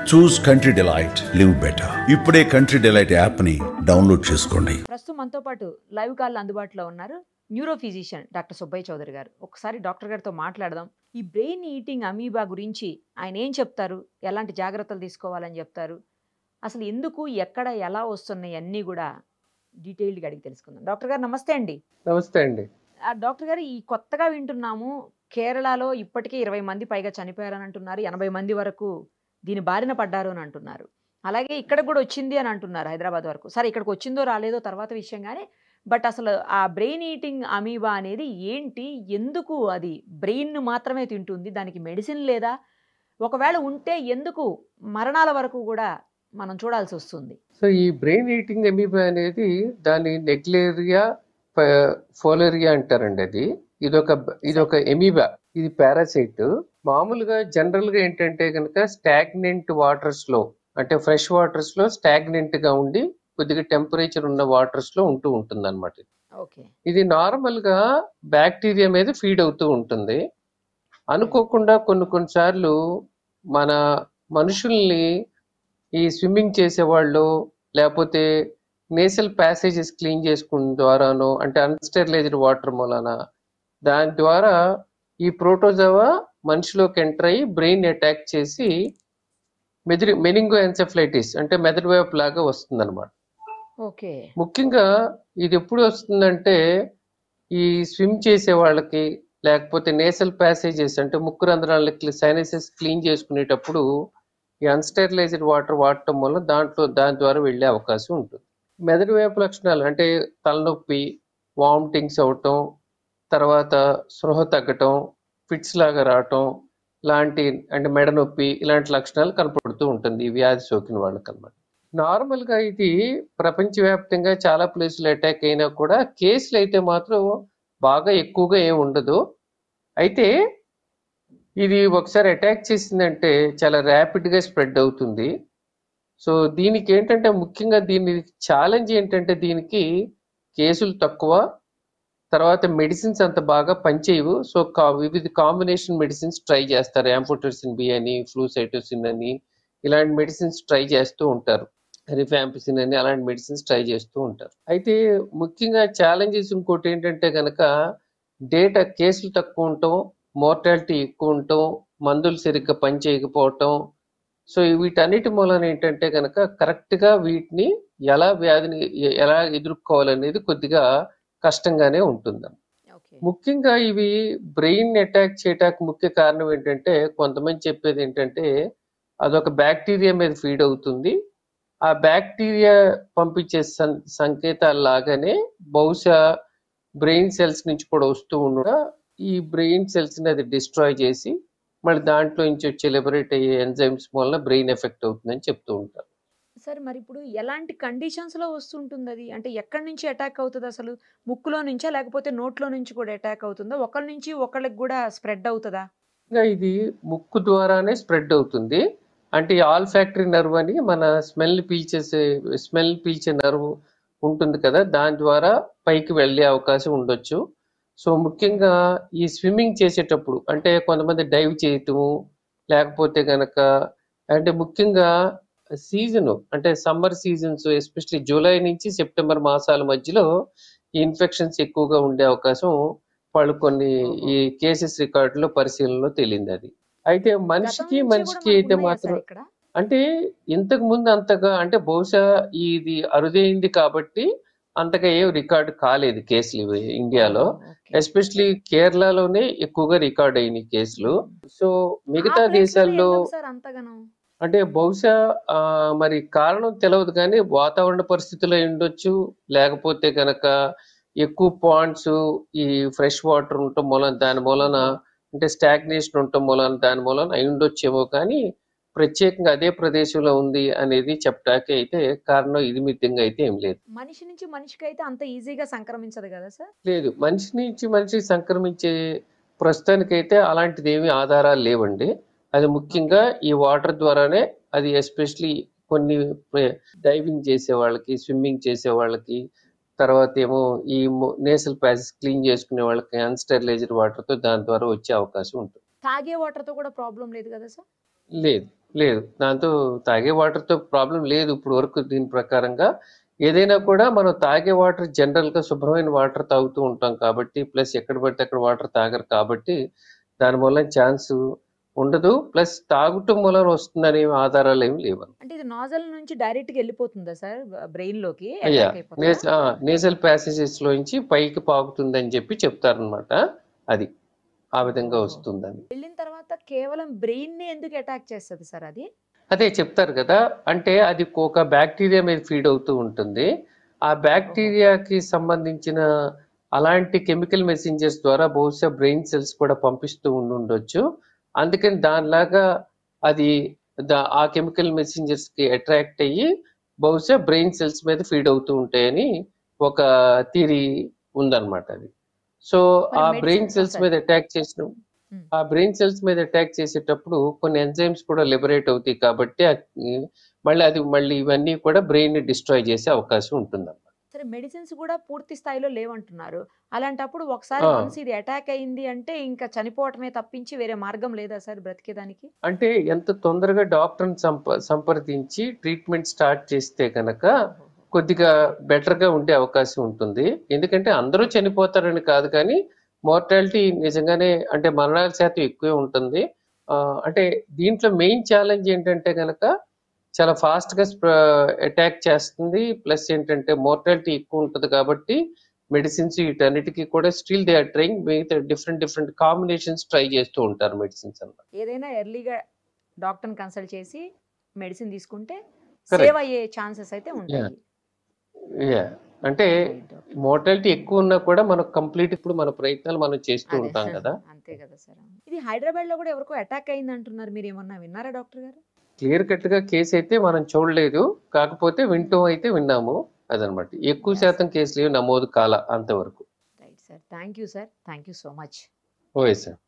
చూస్ country delight, live better. ఇప్పుడే country delight app ని download చేసుకోండి. ప్రస్తుతం మనతో పాటు లైవ్ కాల్ అందుబాటులో ఉన్నారు neuro physician doctor Subbaiah Chowdary garu. ఒకసారి డాక్టర్ గారితో మాట్లాడదాం. ఈ బ్రెయిన్ ఈటింగ్ అమీబా గురించి ఆయన ఏం చెప్తారు, ఎలాంటి జాగ్రత్తలు తీసుకోవాలని చెప్తారు, అసలు ఎందుకు, ఎక్కడ, ఎలా వస్తున్నాయి అన్నీ కూడా డీటెయిల్డ్గా అడిగి తెలుసుకుందాం. డాక్టర్ గారు నమస్తే అండి. నమస్తే అండి. డాక్టర్ గారు, ఈ కొత్తగా వింటున్నాము, కేరళలో ఇప్పటికే 20 మంది పైగా చనిపోయారని అంటున్నారు, 80 మంది వరకు దీని బారిన పడ్డారు అని అంటున్నారు. అలాగే ఇక్కడ కూడా వచ్చింది అని అంటున్నారు హైదరాబాద్ వరకు. సరే, ఇక్కడికి వచ్చిందో రాలేదో తర్వాత విషయం, కానీ బట్ అసలు ఆ బ్రెయిన్ ఈటింగ్ అమీబా అనేది ఏంటి, ఎందుకు అది బ్రెయిన్ మాత్రమే తింటుంది, దానికి మెడిసిన్ లేదా, ఒకవేళ ఉంటే ఎందుకు మరణాల వరకు కూడా మనం చూడాల్సి వస్తుంది? సో ఈ బ్రెయిన్ ఈటింగ్ అమీబా అనేది దాని నెగ్లేరియా ఫోలేరియా అంటారండి. ఇదొక ఎమీబా, ఇది పారాసైట్. మామూలుగా జనరల్ గా ఏంటంటే కనుక స్టాగ్నెంట్ వాటర్స్ లో, అంటే ఫ్రెష్ వాటర్స్ లో స్టాగ్నెంట్ గా ఉండి కొద్దిగా టెంపరేచర్ ఉన్న వాటర్స్ లో ఉంటుంది అనమాట. ఇది నార్మల్ గా బ్యాక్టీరియా మీద ఫీడ్ అవుతూ ఉంటుంది. అనుకోకుండా కొన్నిసార్లు మన మనుషుల్ని ఈ స్విమ్మింగ్ చేసేవాళ్ళు, లేకపోతే నేసల్ ప్యాసేజెస్ క్లీన్ చేసుకున్న ద్వారానో, అంటే అన్స్టెరిలైజ్డ్ వాటర్ మూలన, దాని ద్వారా ఈ ప్రోటోజోవా మనిషిలోకి ఎంటర్ అయ్యి బ్రెయిన్ అటాక్ చేసి మెనింగో ఎన్సెఫలైటిస్ అంటే మెదడు వైపు లాగా వస్తుంది అనమాట. ముఖ్యంగా ఇది ఎప్పుడు వస్తుందంటే ఈ స్విమ్ చేసే వాళ్ళకి, లేకపోతే నేసల్ ప్యాసేజెస్ అంటే ముక్కు రంధ్రాలకి సైనసెస్ క్లీన్ చేసుకునేటప్పుడు ఈ అన్స్టెరిలైజ్డ్ వాటర్ వాడటం వల్ల దాని ద్వారా వెళ్ళే అవకాశం ఉంటుంది. మెదడు వైపు లక్షణాలు అంటే తలనొప్పి, వామిటింగ్స్ అవటం, తర్వాత స్పృహ తగ్గటం, ఫిట్స్ లాగా రావటం లాంటి, అంటే మెడ నొప్పి, ఇలాంటి లక్షణాలు కనపడుతూ ఉంటుంది ఈ వ్యాధి సోకిన వాళ్ళకి అన్నమాట. నార్మల్గా ఇది ప్రపంచవ్యాప్తంగా చాలా ప్లేసులు అటాక్ అయినా కూడా కేసులు అయితే మాత్రం బాగా ఎక్కువగా ఏమి ఉండదు. అయితే ఇది ఒకసారి అటాక్ చేసిందంటే చాలా ర్యాపిడ్గా స్ప్రెడ్ అవుతుంది. సో దీనికి ఏంటంటే ముఖ్యంగా దీని ఛాలెంజ్ ఏంటంటే దీనికి కేసులు తక్కువ, తర్వాత మెడిసిన్స్ అంత బాగా పనిచేయవు. సో వివిధ కాంబినేషన్ మెడిసిన్స్ ట్రై చేస్తారు. యాంఫోటెరిసిన్ బి అని, ఫ్లూసైటోసిన్ అని, ఇలాంటి మెడిసిన్స్ ట్రై చేస్తూ ఉంటారు. రిఫాంపిసిన్ అని, అలాంటి మెడిసిన్స్ ట్రై చేస్తూ ఉంటారు. అయితే ముఖ్యంగా ఛాలెంజెస్ ఇంకోటి ఏంటంటే కనుక డేటా కేసులు తక్కువ ఉండటం, మోర్టాలిటీ ఎక్కువ ఉండటం, మందులు సరిగ్గా పని చేయకపోవటం. సో వీటన్నిటి మూలన ఏంటంటే కనుక కరెక్ట్గా వీటిని వ్యాధిని ఎలా ఎదుర్కోవాలనేది కొద్దిగా కష్టంగానే ఉంటుంది. ముఖ్యంగా ఇవి బ్రెయిన్ అటాక్ చేయటానికి ముఖ్య కారణం ఏంటంటే, కొంతమంది చెప్పేది ఏంటంటే అదొక బ్యాక్టీరియా మీద ఫీడ్ అవుతుంది. ఆ బ్యాక్టీరియా పంపించే సంకేతాలు లాగానే బహుశా బ్రెయిన్ సెల్స్ నుంచి కూడా వస్తూ ఉండగా ఈ బ్రెయిన్ సెల్స్ ని అది డిస్ట్రాయ్ చేసి మళ్ళీ దాంట్లో నుంచి వచ్చే లిబరేట్ అయ్యే ఎంజైమ్స్ వల్ల బ్రెయిన్ ఎఫెక్ట్ అవుతుందని చెప్తూ ఉంటారు. సార్, మరి ఇప్పుడు ఎలాంటి కండిషన్స్ లో వస్తుంటుంది అది, అంటే ఎక్కడి నుంచి అటాక్ అవుతుంది అసలు? ముక్కులో నుంచా, లేకపోతే నోట్లో నుంచి కూడా అటాక్ అవుతుందా? ఒకళ్ళ నుంచి ఒకళ్ళకి కూడా స్ప్రెడ్ అవుతుందా? ఇది ముక్కు ద్వారానే స్ప్రెడ్ అవుతుంది. అంటే ఆల్ ఫ్యాక్టరీ నర్వ్ అని మన స్మెల్ పీల్చే నర్వ్ ఉంటుంది కదా, దాని ద్వారా పైకి వెళ్ళే అవకాశం ఉండొచ్చు. సో ముఖ్యంగా ఈ స్విమ్మింగ్ చేసేటప్పుడు, అంటే కొంతమంది డైవ్ చేయటము, లేకపోతే కనుక అంటే ముఖ్యంగా సీజన్ అంటే సమ్మర్ సీజన్స్, ఎస్పెషల్లీ జూలై నుంచి సెప్టెంబర్ మాసాల మధ్యలో ఈ ఇన్ఫెక్షన్స్ ఎక్కువగా ఉండే అవకాశం వాళ్ళు కొన్ని ఈ కేసెస్ రికార్డులో పరిశీలనలో తేలింది అది. అయితే మనిషికి అయితే మాత్రం అంటే ఇంతకు ముందు అంతగా, అంటే బహుశా ఇది అరుదైంది కాబట్టి అంతగా ఏం రికార్డు కాలేదు కేసులు ఇండియాలో. ఎస్పెషలీ కేరళలోనే ఎక్కువగా రికార్డ్ అయినాయి కేసులు. సో మిగతా దేశాల్లో అంటే బహుశా మరి కారణం తెలియదు, కానీ వాతావరణ పరిస్థితులు ఉండొచ్చు, లేకపోతే కనుక ఎక్కువ పాండ్స్ ఈ ఫ్రెష్ వాటర్ ఉండటం మూలన, దాని మూలన అంటే స్టాగ్నేషన్ ఉండటం మూలన, దాని మూలన అయి ఉండొచ్చేమో, కానీ ప్రత్యేకంగా అదే ప్రదేశంలో ఉంది అనేది చెప్పడానికి అయితే కారణం ఇది మితంగా అయితే ఏం లేదు. మనిషి నుంచి మనిషికి అయితే అంత ఈజీగా సంక్రమించదు కదా సార్? లేదు, మనిషి నుంచి మనిషికి సంక్రమించే ప్రస్తుతానికైతే అలాంటిది ఏమీ ఆధారాలు లేవండి. అది ముఖ్యంగా ఈ వాటర్ ద్వారానే, అది ఎస్పెషలీ కొన్ని డైవింగ్ చేసే వాళ్ళకి, స్విమ్మింగ్ చేసే వాళ్ళకి, తర్వాత ఏమో ఈ నేసల్ ప్యాసెస్ క్లీన్ చేసుకునే వాళ్ళకి అన్స్టెరిలైజ్డ్ వాటర్ తో దాని ద్వారా వచ్చే అవకాశం ఉంటుంది. తాగే వాటర్ తో కూడా ప్రాబ్లం లేదు కదా సార్? లేదు, లేదు, దాంతో తాగే వాటర్తో ప్రాబ్లం లేదు ఇప్పుడు వరకు. దీని ప్రకారంగా ఏదైనా కూడా మనం తాగే వాటర్ జనరల్గా శుభ్రమైన వాటర్ తాగుతూ ఉంటాం కాబట్టి, ప్లస్ ఎక్కడ పడితే అక్కడ వాటర్ తాగరు కాబట్టి దాని వల్ల ఛాన్స్ ఉండదు. ప్లస్ తాగటం వలన వస్తుందనే ఆధారాలు ఏమి లేవు. అంటే ఇది నాజల్ నుంచి డైరెక్ట్ గా వెళ్ళిపోతుందా సార్ బ్రెయిన్ లోకి అయ్యా, అటాక్ అయిపోతుందా? నేజల్ ప్యాసేజెస్ లోంచి పైకి పాకుతుందని చెప్పి చెప్తారనమాట. అది ఆ విధంగా వస్తుందని. వెళ్ళిన తర్వాత కేవలం బ్రెయిన్ ని ఎందుకు అటాక్ చేస్తుంది సార్ అది? అదే చెప్తారు కదా, అంటే అది ఒక బ్యాక్టీరియా మీద ఫీడ్ అవుతూ ఉంటుంది. ఆ బ్యాక్టీరియాకి సంబంధించిన అలాంటి కెమికల్ మెసెంజర్స్ ద్వారా బహుశా బ్రెయిన్ సెల్స్ కూడా పంపిస్తూ ఉండొచ్చు. అందుకని దానిలాగా అది ఆ కెమికల్ మెసెంజర్స్ కి అట్రాక్ట్ అయ్యి బహుశా బ్రెయిన్ సెల్స్ మీద ఫీడ్ అవుతూ ఉంటాయని ఒక థియరీ ఉందన్నమాట అది. సో మరి ఆ బ్రెయిన్ మెడిసిన్స్ సెల్స్ సార్? మీద అటాక్ చేసిన ఉమ్. ఆ బ్రెయిన్ సెల్స్ మీద అటాక్ చేసేటప్పుడు కొన్ని ఎంజైమ్స్ కూడా లిబరేట్ అవుతాయి కాబట్టి మళ్ళీ ఇవన్నీ కూడా బ్రెయిన్ ని డిస్ట్రాయ్ చేసే అవకాశం ఉంటుందన్నమాట. సరే, మెడిసిన్స్ కూడా పూర్తి స్థాయిలో లేవంటున్నారు. అలాంటప్పుడు ఒకసారి ఆ, వన్స్ ఇది అటాక్ అయింది అంటే ఇంకా చనిపోవటమే తప్పించి వేరే మార్గం లేదా సార్ బ్రతికేదానికి? అంటే ఎంత తొందరగా డాక్టర్ని సంప్రదించి ట్రీట్మెంట్ స్టార్ట్ చేస్తే కనుక కొద్దిగా బెటర్ గా ఉండే అవకాశం ఉంటుంది. ఎందుకంటే అందరూ చనిపోతారని కాదు, కానీ మోర్టాలిటీ నిజంగానే అంటే మరణాల శాతం ఎక్కువే ఉంటుంది. అంటే దీంట్లో మెయిన్ ఛాలెంజ్ ఏంటంటే కనుక చాలా ఫాస్ట్ గా అటాక్ చేస్తుంది. ప్లస్ ఏంటంటే మోర్టాలిటీ ఎక్కువ ఉంటుంది కాబట్టి మెడిసిన్స్ వీటన్నిటికీ కూడా స్టిల్ దే ఆర్ ట్రైయింగ్ మిగతా డిఫరెంట్ కాంబినేషన్స్ ట్రై చేస్తూ ఉంటారు మెడిసిన్స్ అన్నమాట. ఏదైనా ఎర్లీగా డాక్టర్ని కన్సల్ట్ చేసి మెడిసిన్ తీసుకుంటే Correct. సేవ్ అయ్యే ఛాన్సెస్ అయితే ఉంటాయి. యా, అంటే Right, doctor. మోర్టాలిటీ ఎక్కువ ఉన్నా కూడా మనకు కంప్లీట్ ఇప్పుడు మన ప్రయత్నాలు మనం చేస్తూ అదే ఉంటాం కదా. అంతే కదా సార్. ఇది హైదరాబాద్ లో కూడా ఎవరికో అటాక్ అయింది అంటున్నారు, మీరు ఏమన్నా విన్నారా డాక్టర్ గారు? క్లియర్ కట్ గా కేసు అయితే మనం చూడలేదు, కాకపోతే వింటూ అయితే విన్నాము. అదనమాట, ఎక్కువ Yes. శాతం కేసులు ఏవి నమోదు కాల అంతవరకు. Right sir, thank you sir, thank you so much. Okay sir.